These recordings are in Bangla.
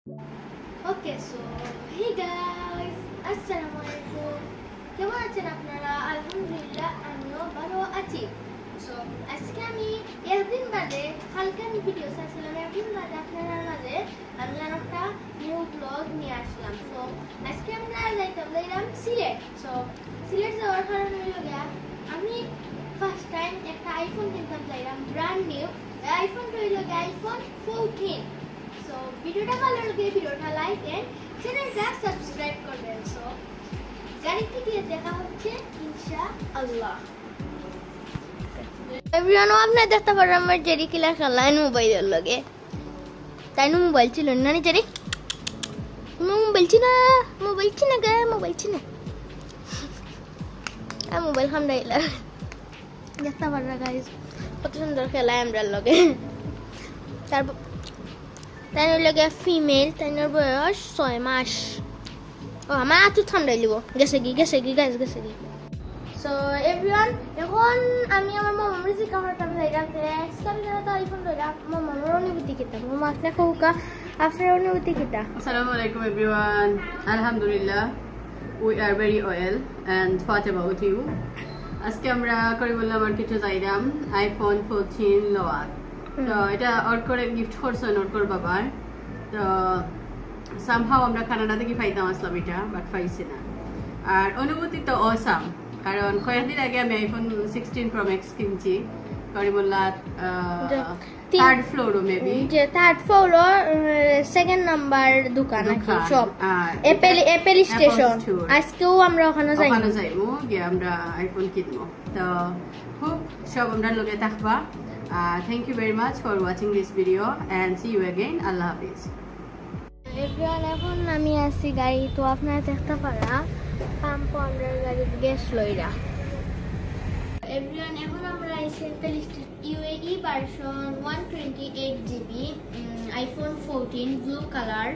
Okay, so hey guys, Assalamualaikum. কেমন আছেন আপনারা? আলহামদুলিল্লাহ আমিও ভালো আছি। সো আজকে আমি একদিন বাদে কালকে আমি ভিডিও ছাড়ছিলাম, একদিন বাদে আপনাদের মাঝে আমি একটা নিউ ব্লগ নিয়ে আসলাম। সো আজকে আমরা যাইলাম সিলেট। সো সিলেট যাওয়ার কারণে হইল গিয়া আমি ফার্স্ট টাইম একটা আইফোন কিনতাম চাইলাম, ব্র্যান্ড নিউ। আইফোনটা হইল গিয়া আইফোন 14। সো ভিডিওটা ভালো লাগে ভিডিওটা লাইক এন্ড চ্যানেলটা সাবস্ক্রাইব করবেন। সো গাড়িতে গিয়ে দেখা হচ্ছে ইনশাআল্লাহ। এভরিওয়ান, আপনি দেখতে পারেন আমার জেরি কিলা খেলায় মোবাইলের লগে। তাই না মোবাইল ছিল না নি জেরি? মোবাইল ছিল না গে, মোবাইল ছিল না। মোবাইল খামড়াইলা দেখতে পারেন গাইস, কত সুন্দর খেলায় আমরা লগে। তারপর তাই লগে ফিমেল, তাই বয়স 6 মাস। ও আমার আতু ঠান্ডাই লিব গেছে কি গাইস গেছে কি। সো এভরিওয়ান, এখন আমি আমার মামার রিজিক কামড়টা যাইরাতে স্ক্যানারে তো আইফোন ধরা মামার অনুভূতি কিতা মামা আপনি কোকা আপনার অনুভূতি কিতা? Assalamu alaikum everyone. Alhamdulillah, we are very well and what about you? আজকে আমরা করিমুল্লাহ মার্কেটে যাইলাম আইফোন 14 লওয়া। তো এটা অর্ডার করে গিফট করছেন ওর বাবার। তো সামহাও আমরা কানাডা থেকে পাইতাম আসলাম এটা, বাট পাইছি না। আর অনুভূতি তো অসাম, কারণ কয়েকদিন আগে আমি আইফোন 16 প্রো ম্যাক্স কিনছি করিমুল্লাহ থার্ড ফ্লোরও মেবি, যে থার্ড ফ্লোর সেকেন্ড নাম্বার দোকান আছে সব অ্যাপল স্টেশন। আজকেও আমরা ওখানে যাইবো গিয়ে আমরা আইফোন কিনবো। তো খুব সব আমরা লগে থাকবা। Thank you very much for watching this video and see you again. Allah Hafiz. Everyone, এখন আমি আছি গাড়ি, তো আপনারা দেখতে পারা পাম্প আমরা গাড়ির গ্যাস লইরা। এভরিওয়ান, এখন আমরা আইছি UAE version 128 GB iPhone 14 blue colour.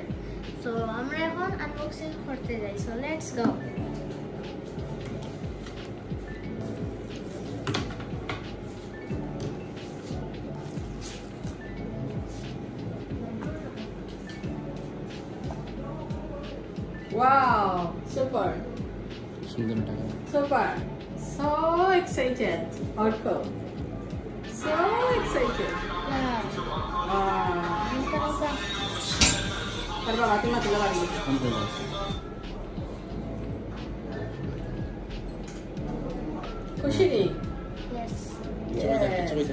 So আমরা এখন আনবক্সিং করতে যাই। So let's go. Wow, super. Super. So excited. Orko. So excited. খুশি নি? Yes.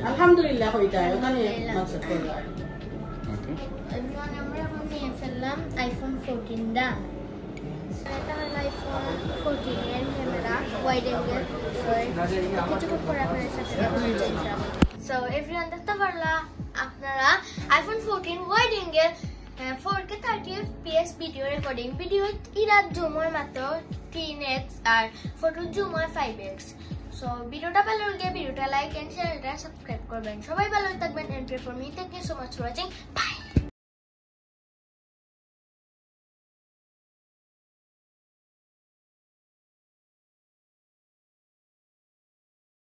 আলহামদুলিল্লাহ হইতায় ওখানে মাকসাদ করলাম। ওকে, এভরিওয়ান, আমরা এখন নিয়ে ফেললাম আইফোন 14 দা। এটা হলো আইফোন 14 এর ক্যামেরা ওয়াইড অ্যাঙ্গেল। কিছুক্ষণ পরে আপনাদের সাথে দেখা হচ্ছে ইনশাআল্লাহ। সো এভরিওয়ান, দেখতে পারলা আপনারা iPhone 14 wide angle 4K 30 FPS video recording. Video Irat zoom হয় মাত্র 3x আর ফটো জুম হয় 5x। সো ভিডিওটা ভালো লাগলে ভিডিওটা লাইক এন্ড চ্যানেলটা সাবস্ক্রাইব করবেন। সবাই ভালো থাকবেন and pray for me. Thank you so much for watching. By.